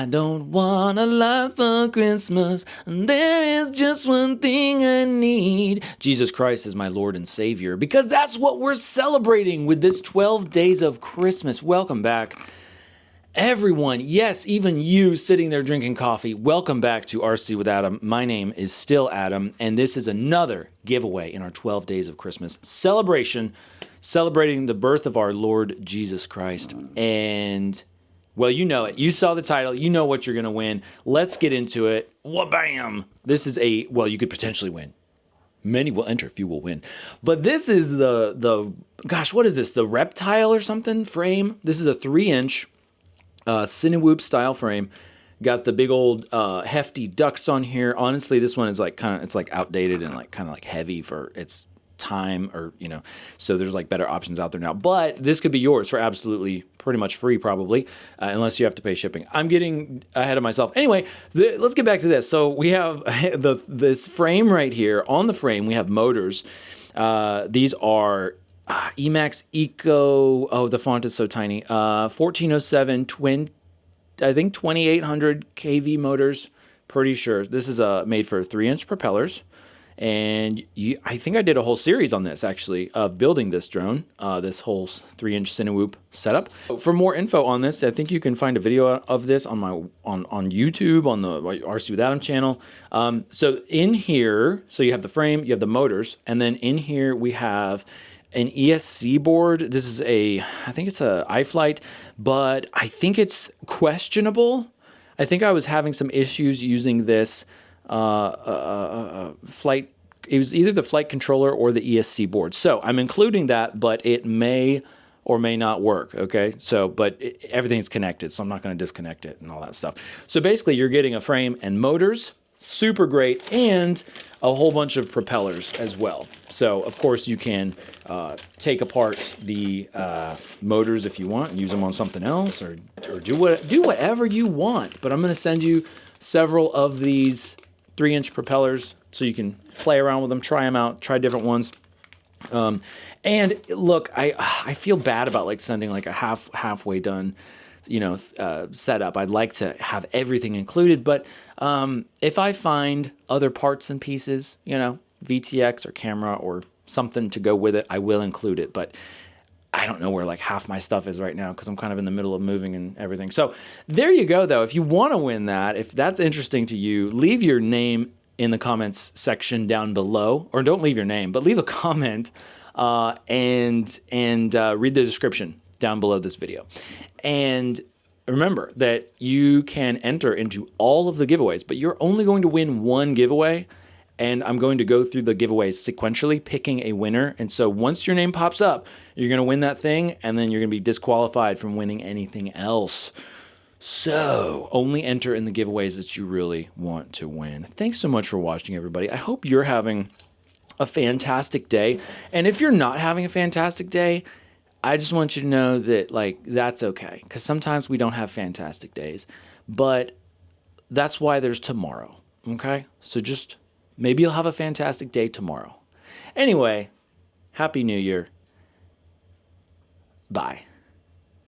I don't want a lot for Christmas. There is just one thing I need. Jesus Christ is my Lord and Savior, because that's what we're celebrating with this 12 days of Christmas. Welcome back, everyone. Yes, even you sitting there drinking coffee. Welcome back to RC with Adam. My name is still Adam, and this is another giveaway in our 12 days of Christmas celebration, celebrating the birth of our Lord Jesus Christ. And well, you know it. You saw the title. You know what you're going to win. Let's get into it. Wha-bam! This is well, you could potentially win. Many will enter, few will win. But this is the gosh, what is this? The reptile or something frame? This is a 3-inch CineWhoop style frame. Got the big old hefty ducks on here. Honestly, this one is like it's like outdated and like kind of like heavy for its time, or so there's like better options out there now, but this could be yours for absolutely pretty much free, probably, unless you have to pay shipping. I'm getting ahead of myself. Anyway, let's get back to this. So we have this frame right here. On the frame we have motors. These are Emax Eco, oh, the font is so tiny, 1407 twin, I think 2800 kV motors, pretty sure. This is made for 3-inch propellers. And I think I did a whole series on this, actually, of building this drone, this whole 3-inch CineWhoop setup. For more info on this, I think you can find a video of this on on YouTube, on the RC with Adam channel. So in here, so you have the frame, you have the motors, and then in here we have an ESC board. This is I think it's a iFlight, but I think it's questionable. I think I was having some issues using this flight. It was either the flight controller or the ESC board. So I'm including that, but it may or may not work. Okay. So, but everything's connected, so I'm not going to disconnect it and all that stuff. So basically you're getting a frame and motors, super great, and a whole bunch of propellers as well. So of course you can take apart the motors if you want, use them on something else, or do whatever you want. But I'm going to send you several of these 3-inch propellers so you can play around with them, try them out, try different ones. And look, I feel bad about like sending like a halfway done, setup. I'd like to have everything included, but if I find other parts and pieces, VTX or camera or something to go with it, I will include it. But I don't know where like half my stuff is right now because I'm kind of in the middle of moving and everything. So there you go, though. If you want to win that, if that's interesting to you, leave your name in the comments section down below, or don't leave your name, but leave a comment and read the description down below this video. And remember that you can enter into all of the giveaways, but you're only going to win one giveaway. And I'm going to go through the giveaways sequentially, picking a winner. And so once your name pops up, you're going to win that thing, and then you're going to be disqualified from winning anything else. So only enter in the giveaways that you really want to win. Thanks so much for watching, everybody. I hope you're having a fantastic day. And if you're not having a fantastic day, I just want you to know that that's okay, because sometimes we don't have fantastic days. But that's why there's tomorrow, okay? So just maybe you'll have a fantastic day tomorrow. Anyway, Happy New Year. Bye.